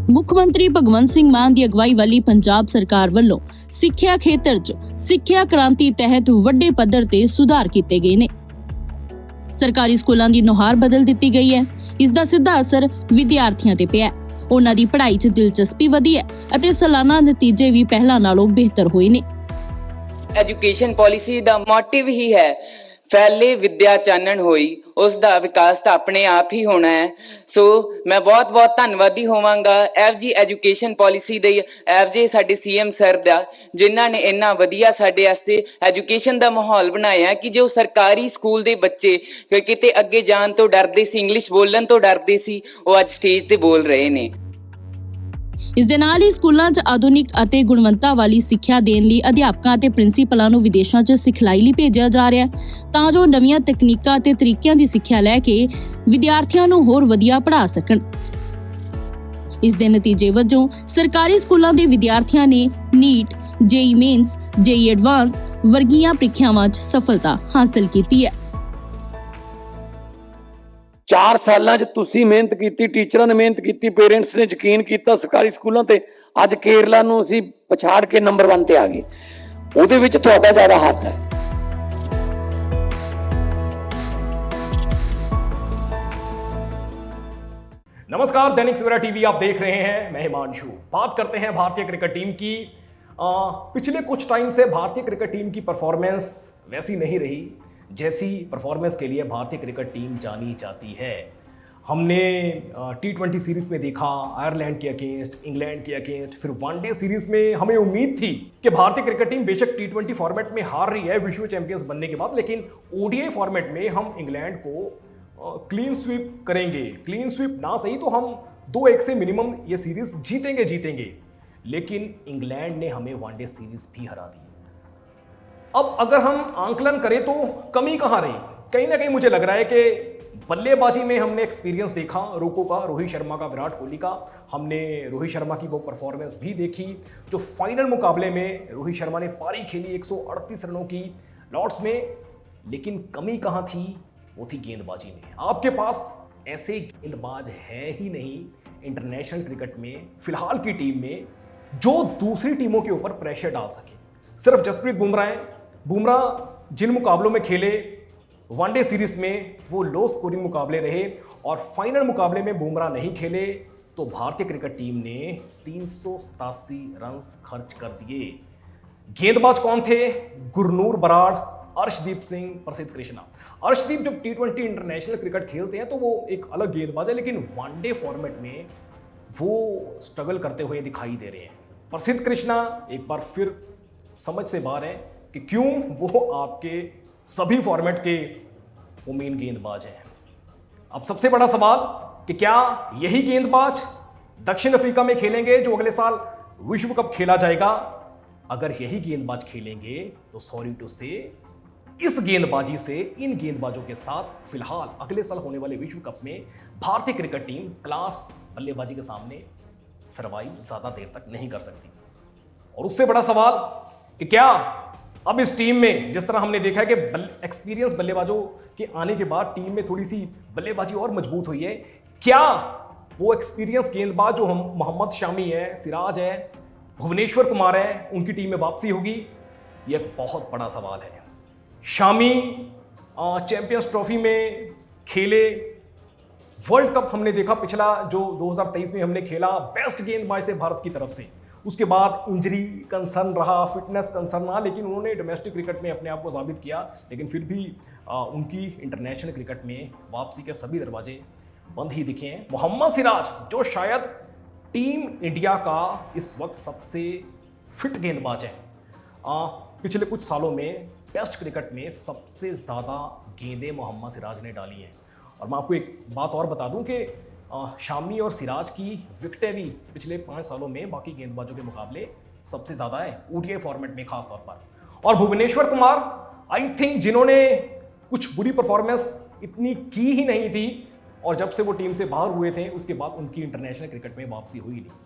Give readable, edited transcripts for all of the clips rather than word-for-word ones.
ਮੁੱਖ ਮੰਤਰੀ ਭਗਵੰਤ ਸਿੰਘ ਮਾਨ ਦੀ ਅਗਵਾਈ ਵਾਲੀ ਪੰਜਾਬ ਸਰਕਾਰ ਵੱਲੋਂ ਸਿੱਖਿਆ ਖੇਤਰ 'ਚ ਸਿੱਖਿਆ ਕ੍ਰਾਂਤੀ ਤਹਿਤ ਵੱਡੇ ਪੱਧਰ ਤੇ ਸੁਧਾਰ ਕੀਤੇ ਗਏ ਨੇ। ਸਰਕਾਰੀ ਸਕੂਲਾਂ ਦੀ ਨੁਹਾਰ ਬਦਲ ਦਿੱਤੀ ਗਈ ਹੈ। ਇਸ ਦਾ ਸਿੱਧਾ ਅਸਰ ਵਿਦਿਆਰਥੀਆਂ ਤੇ ਪਿਆ। ਉਹਨਾਂ ਦੀ ਪੜ੍ਹਾਈ 'ਚ ਦਿਲਚਸਪੀ ਵਧੀ ਹੈ ਅਤੇ ਸਾਲਾਨਾ ਨਤੀਜੇ ਵੀ ਪਹਿਲਾਂ ਨਾਲੋਂ ਬਿਹਤਰ ਹੋਏ ਨੇ। ਐਜੂਕੇਸ਼ਨ ਪਾਲਿਸੀ ਦਾ ਮੋਟਿਵ ਹੀ ਹੈ फैले विद्या चानन होई, उस दा विकास तो अपने आप ही होना है। सो मैं बहुत बहुत धन्नवादी होवांगा एफ जी एजुकेशन पॉलिसी दे एफ जी साडे सीएम सर दा, जिन्हां ने इन्ना वधिया साडे वास्ते एजुकेशन दा माहौल बनाया कि जो सरकारी स्कूल दे बच्चे किते अगे जाण तो डरदे सी, इंग्लिश बोलण तो डरदे सी, वो अज स्टेज ते बोल रहे ने। ਇਸ ਦੇ ਨਾਲ ਹੀ ਸਕੂਲਾਂ 'ਚ ਆਧੁਨਿਕ ਅਤੇ ਗੁਣਵੱਤਾ ਵਾਲੀ ਸਿੱਖਿਆ ਦੇਣ ਲਈ ਅਧਿਆਪਕਾਂ ਅਤੇ ਪ੍ਰਿੰਸੀਪਲਾਂ ਨੂੰ ਵਿਦੇਸ਼ਾਂ 'ਚ ਸਿਖਲਾਈ ਲਈ ਭੇਜਿਆ ਜਾ ਰਿਹਾ ਤਾਂ ਜੋ ਨਵੀਆਂ ਤਕਨੀਕਾਂ ਅਤੇ ਤਰੀਕਿਆਂ ਦੀ ਸਿੱਖਿਆ ਲੈ ਕੇ ਵਿਦਿਆਰਥੀਆਂ ਨੂੰ ਹੋਰ ਵਧੀਆ ਪੜ੍ਹਾ ਸਕਣ। ਇਸ ਦੇ ਨਤੀਜੇ ਵਜੋਂ ਸਰਕਾਰੀ ਸਕੂਲਾਂ ਦੇ ਵਿਦਿਆਰਥੀਆਂ ਨੇ ਨੀਟ, ਜੇਈ ਮੇਨਸ, ਜੇਈ ਐਡਵਾਂਸ ਵਰਗੀਆਂ ਪ੍ਰੀਖਿਆਵਾਂ 'ਚ ਸਫਲਤਾ ਹਾਸਲ ਕੀਤੀ ਹੈ। 4 ਸਾਲਾਂ 'ਚ ਤੁਸੀਂ ਮਿਹਨਤ ਕੀਤੀ, ਟੀਚਰਾਂ ਨੇ ਮਿਹਨਤ ਕੀਤੀ, ਪੇਰੈਂਟਸ ਨੇ ਯਕੀਨ ਕੀਤਾ ਸਰਕਾਰੀ ਸਕੂਲਾਂ ਤੇ। ਅੱਜ ਕੇਰਲਾ ਨੂੰ ਅਸੀਂ ਪਛਾੜ ਕੇ ਨੰਬਰ 1 ਤੇ ਆ ਗਏ। ਉਹਦੇ ਵਿੱਚ ਤੁਹਾਡਾ ਜ਼ਿਆਦਾ ਹੱਥ ਹੈ। नमस्कार, दैनिक सवेरा टीवी आप देख रहे हैं, मैं हिमांशु। बात करते हैं भारतीय क्रिकेट टीम की। पिछले कुछ टाइम से भारतीय क्रिकेट टीम की परफॉर्मेंस वैसी नहीं रही जैसी परफॉर्मेंस के लिए भारतीय क्रिकेट टीम जानी जाती है। हमने T20 सीरीज में देखा आयरलैंड के अगेंस्ट, इंग्लैंड के अगेंस्ट, फिर वनडे सीरीज में हमें उम्मीद थी कि भारतीय क्रिकेट टीम बेशक T20 फॉर्मेट में हार रही है विश्व चैंपियंस बनने के बाद, लेकिन ODI फॉर्मेट में हम इंग्लैंड को क्लीन स्वीप करेंगे। क्लीन स्वीप ना सही तो हम 2-1 से मिनिमम ये सीरीज जीतेंगे। लेकिन इंग्लैंड ने हमें वनडे सीरीज भी हरा दी। अब अगर हम आंकलन करें तो कमी कहाँ रही? कहीं ना कहीं मुझे लग रहा है कि बल्लेबाजी में हमने एक्सपीरियंस देखा रोको का, रोहित शर्मा का, विराट कोहली का। हमने रोहित शर्मा की वो परफॉर्मेंस भी देखी जो फाइनल मुकाबले में रोहित शर्मा ने पारी खेली 138 रनों की लॉर्ड्स में। लेकिन कमी कहाँ थी? वो थी गेंदबाजी में। आपके पास ऐसे गेंदबाज है ही नहीं इंटरनेशनल क्रिकेट में फिलहाल की टीम में जो दूसरी टीमों के ऊपर प्रेशर डाल सके। सिर्फ जसप्रीत बुमराह हैं। बुमराह जिन मुकाबलों में खेले वनडे सीरीज में वो लो स्कोरिंग मुकाबले रहे और फाइनल मुकाबले में बुमराह नहीं खेले तो भारतीय क्रिकेट टीम ने 387 रन खर्च कर दिए। गेंदबाज कौन थे? गुरनूर बराड़, अर्शदीप सिंह, प्रसिद्ध कृष्णा। अर्शदीप जब T20 इंटरनेशनल क्रिकेट खेलते हैं तो वो एक अलग गेंदबाज है, लेकिन वनडे फॉर्मेट में वो स्ट्रगल करते हुए दिखाई दे रहे हैं। प्रसिद्ध कृष्णा एक बार फिर समझ से बाहर है कि क्यों वो आपके सभी फॉर्मेट के वो मेन गेंदबाज हैं। अब सबसे बड़ा सवाल कि क्या यही गेंदबाज दक्षिण अफ्रीका में खेलेंगे जो अगले साल विश्व कप खेला जाएगा? अगर यही गेंदबाज खेलेंगे तो सॉरी टू से इस गेंदबाजी से इन गेंदबाजों के साथ फिलहाल अगले साल होने वाले विश्व कप में भारतीय क्रिकेट टीम क्लास बल्लेबाजी के सामने सर्वाइव ज्यादा देर तक नहीं कर सकती। और उससे बड़ा सवाल कि क्या अब इस टीम में जिस तरह हमने देखा है कि एक्सपीरियंस बल्लेबाजों के आने के बाद टीम में थोड़ी सी बल्लेबाजी और मजबूत हुई है, क्या वो एक्सपीरियंस गेंदबाज जो हम मोहम्मद शामी है, सिराज है, भुवनेश्वर कुमार है, उनकी टीम में वापसी होगी? यह एक बहुत बड़ा सवाल है। शामी चैंपियंस ट्रॉफी में खेले, वर्ल्ड कप हमने देखा पिछला जो 2023 में हमने खेला, बेस्ट गेंदबाज से भारत की तरफ से। उसके बाद इंजरी कंसर्न रहा, फिटनेस कंसर्न रहा, लेकिन उन्होंने डोमेस्टिक क्रिकेट में अपने आप को साबित किया। लेकिन फिर भी उनकी इंटरनेशनल क्रिकेट में वापसी के सभी दरवाजे बंद ही दिखे हैं। मोहम्मद सिराज जो शायद टीम इंडिया का इस वक्त सबसे फिट गेंदबाज है, पिछले कुछ सालों में टेस्ट क्रिकेट में सबसे ज़्यादा गेंदें मोहम्मद सिराज ने डाली हैं। और मैं आपको एक बात और बता दूं कि शामी और सिराज की विकेटें भी पिछले 5 सालों में बाकी गेंदबाजों के मुकाबले सबसे ज़्यादा है, ODI फॉर्मेट में खास तौर पर। और भुवनेश्वर कुमार आई थिंक जिन्होंने कुछ बुरी परफॉर्मेंस इतनी की ही नहीं थी और जब से वो टीम से बाहर हुए थे उसके बाद उनकी इंटरनेशनल क्रिकेट में वापसी हुई नहीं।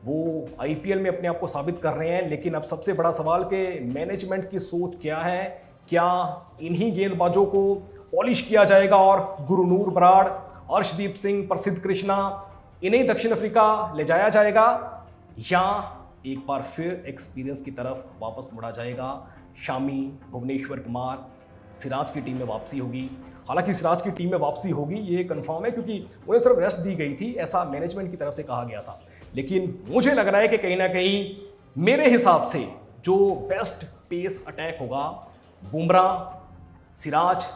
वो IPL में अपने आप को साबित कर रहे हैं। लेकिन अब सबसे बड़ा सवाल कि मैनेजमेंट की सोच क्या है? क्या इन्हीं गेंदबाजों को पॉलिश किया जाएगा और गुरनूर बराड़, अर्शदीप सिंह, प्रसिद्ध कृष्णा इन्हें दक्षिण अफ्रीका ले जाया जाएगा या एक बार फिर एक्सपीरियंस की तरफ वापस मुड़ा जाएगा? शामी, भुवनेश्वर कुमार, सिराज की टीम में वापसी होगी। हालांकि सिराज की टीम में वापसी होगी ये कंफर्म है, क्योंकि उन्हें सिर्फ रेस्ट दी गई थी, ऐसा मैनेजमेंट की तरफ से कहा गया था। लेकिन मुझे लग रहा है कि कहीं ना कहीं मेरे हिसाब से जो बेस्ट पेस अटैक होगा, बुमराह, सिराज,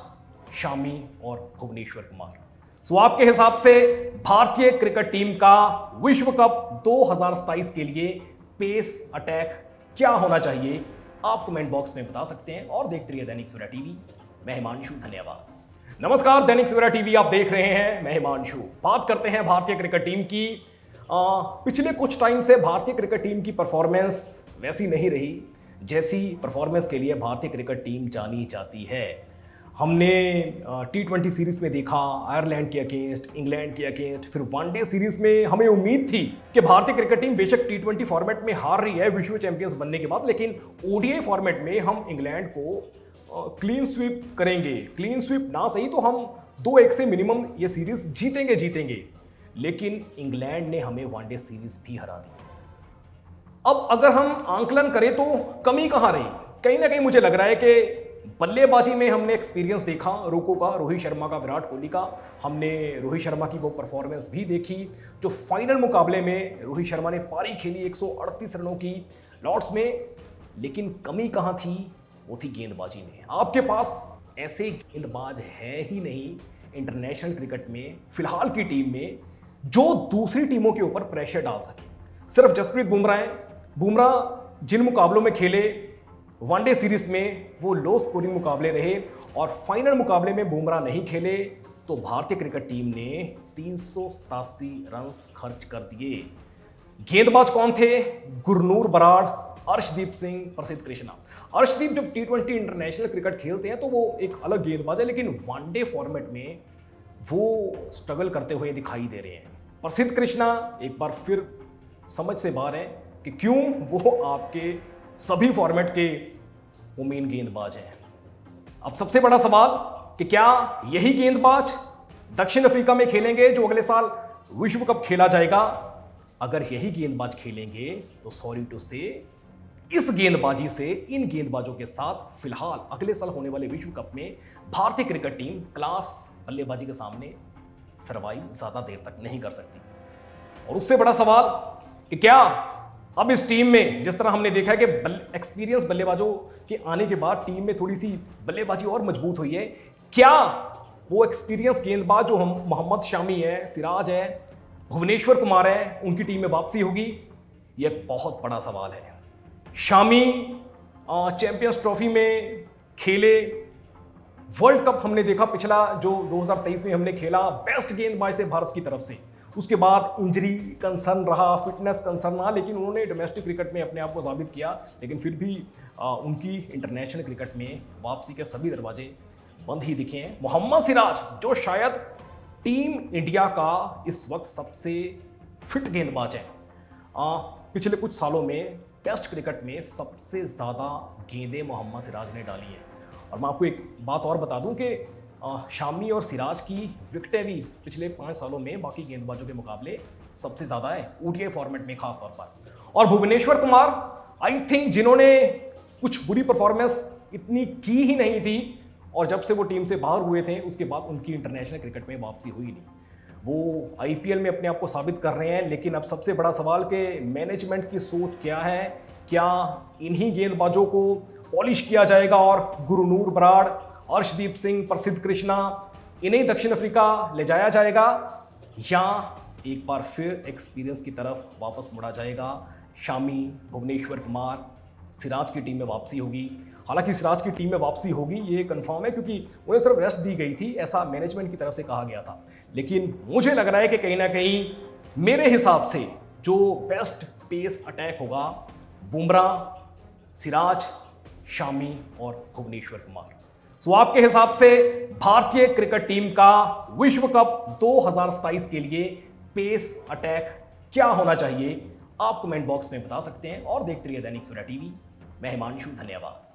शामी और भुवनेश्वर कुमार। सो आपके हिसाब से भारतीय क्रिकेट टीम का विश्व कप 2027 के लिए पेस अटैक क्या होना चाहिए? आप कमेंट बॉक्स में बता सकते हैं और देखते रहिए दैनिक सवेरा टीवी। मैं हिमांशु, धन्यवाद। नमस्कार, दैनिक सवेरा टीवी आप देख रहे हैं, मैं हिमांशु। बात करते हैं भारतीय क्रिकेट टीम की। पिछले कुछ टाइम से भारतीय क्रिकेट टीम की परफॉर्मेंस वैसी नहीं रही जैसी परफॉर्मेंस के लिए भारतीय क्रिकेट टीम जानी जाती है। हमने T20 सीरीज में देखा आयरलैंड के अगेंस्ट, इंग्लैंड के अगेंस्ट, फिर वनडे सीरीज में हमें उम्मीद थी कि भारतीय क्रिकेट टीम बेशक T20 फॉर्मेट में हार रही है विश्व चैंपियंस बनने के बाद, लेकिन ODI फॉर्मेट में हम इंग्लैंड को क्लीन स्वीप करेंगे। क्लीन स्वीप ना सही तो हम 2-1 से मिनिमम ये सीरीज जीतेंगे। लेकिन इंग्लैंड ने हमें वनडे सीरीज भी हरा दी। अब अगर हम आंकलन करें तो कमी कहां रही? कहीं ना कहीं मुझे लग रहा है कि बल्लेबाजी में हमने एक्सपीरियंस देखा रोको का, रोहित शर्मा का, विराट कोहली का। हमने रोहित शर्मा की वो परफॉर्मेंस भी देखी जो फाइनल मुकाबले में रोहित शर्मा ने पारी खेली 138 रनों की लॉर्ड्स में। लेकिन कमी कहां थी? वो थी गेंदबाजी में। आपके पास ऐसे गेंदबाज है ही नहीं इंटरनेशनल क्रिकेट में, फिलहाल की टीम में, जो दूसरी टीमों के ऊपर प्रेशर डाल सके। सिर्फ जसप्रीत बुमराह हैं। बुमराह जिन मुकाबलों में खेले, वनडे सीरीज में वो लो स्कोरिंग मुकाबले रहे और फाइनल मुकाबले में बुमराह नहीं खेले तो भारतीय क्रिकेट टीम ने 387 रन खर्च कर दिए। गेंदबाज कौन थे? गुरनूर बराड़, अर्शदीप सिंह, प्रसिद्ध कृष्णा। अर्शदीप जब T20 इंटरनेशनल क्रिकेट खेलते हैं तो वो एक अलग गेंदबाज है, लेकिन वनडे फॉर्मेट में वो स्ट्रगल करते हुए दिखाई दे रहे हैं। प्रसिद्ध कृष्णा एक बार फिर समझ से बाहर है कि क्यों वो आपके सभी फॉर्मेट के वो मेन गेंदबाज हैं। अब सबसे बड़ा सवाल कि क्या यही गेंदबाज दक्षिण अफ्रीका में खेलेंगे जो अगले साल विश्व कप खेला जाएगा? अगर यही गेंदबाज खेलेंगे तो सॉरी टू से इस गेंदबाजी से, इन गेंदबाजों के साथ फिलहाल अगले साल होने वाले विश्व कप में भारतीय क्रिकेट टीम क्लास बल्लेबाजी के सामने सरवाइव ज्यादा देर तक नहीं कर सकती। और उससे बड़ा सवाल कि क्या अब इस टीम में, जिस तरह हमने देखा है कि एक्सपीरियंस बल्लेबाजों के आने के बाद टीम में थोड़ी सी बल्लेबाजी और मजबूत हुई है, क्या वो एक्सपीरियंस गेंदबाज जो हम मोहम्मद शामी है, सिराज है, भुवनेश्वर कुमार है, उनकी टीम में वापसी होगी? ये एक बहुत बड़ा सवाल है। शामी चैंपियंस ट्रॉफी में खेले, वर्ल्ड कप हमने देखा पिछला जो 2023 में हमने खेला, बेस्ट गेंदबाज से भारत की तरफ से। उसके बाद इंजरी कंसर्न रहा, फिटनेस कंसर्न रहा, लेकिन उन्होंने डोमेस्टिक क्रिकेट में अपने आप को साबित किया। लेकिन फिर भी उनकी इंटरनेशनल क्रिकेट में वापसी के सभी दरवाजे बंद ही दिखे हैं। मोहम्मद सिराज जो शायद टीम इंडिया का इस वक्त सबसे फिट गेंदबाज है, पिछले कुछ सालों में टेस्ट क्रिकेट में सबसे ज़्यादा गेंदें मोहम्मद सिराज ने डाली हैं। और मैं आपको एक बात और बता दूं कि शामी और सिराज की विकेटें भी पिछले 5 सालों में बाकी गेंदबाजों के मुकाबले सबसे ज़्यादा है, ODI फॉर्मेट में खास तौर पर। और भुवनेश्वर कुमार आई थिंक जिन्होंने कुछ बुरी परफॉर्मेंस इतनी की ही नहीं थी, और जब से वो टीम से बाहर हुए थे उसके बाद उनकी इंटरनेशनल क्रिकेट में वापसी हुई नहीं। वो IPL में अपने आप को साबित कर रहे हैं। लेकिन अब सबसे बड़ा सवाल कि मैनेजमेंट की सोच क्या है? क्या इन्हीं गेंदबाजों को पॉलिश किया जाएगा और गुरनूर बराड़, अर्शदीप सिंह, प्रसिद्ध कृष्णा, इन्हें दक्षिण अफ्रीका ले जाया जाएगा, या एक बार फिर एक्सपीरियंस की तरफ वापस मुड़ा जाएगा? शामी, भुवनेश्वर कुमार, सिराज की टीम में वापसी होगी। हालांकि सिराज की टीम में वापसी होगी ये कंफर्म है, क्योंकि उन्हें सिर्फ रेस्ट दी गई थी, ऐसा मैनेजमेंट की तरफ से कहा गया था। लेकिन मुझे लग रहा है कि कहीं ना कहीं मेरे हिसाब से जो बेस्ट पेस अटैक होगा, बुमराह, सिराज, शामी और भुवनेश्वर कुमार। सो आपके हिसाब से भारतीय क्रिकेट टीम का विश्व कप 2027 के लिए पेस अटैक क्या होना चाहिए? आप कमेंट बॉक्स में बता सकते हैं और देखते रहिए दैनिक सवेरा टीवी। मैं हिमांशु, धन्यवाद।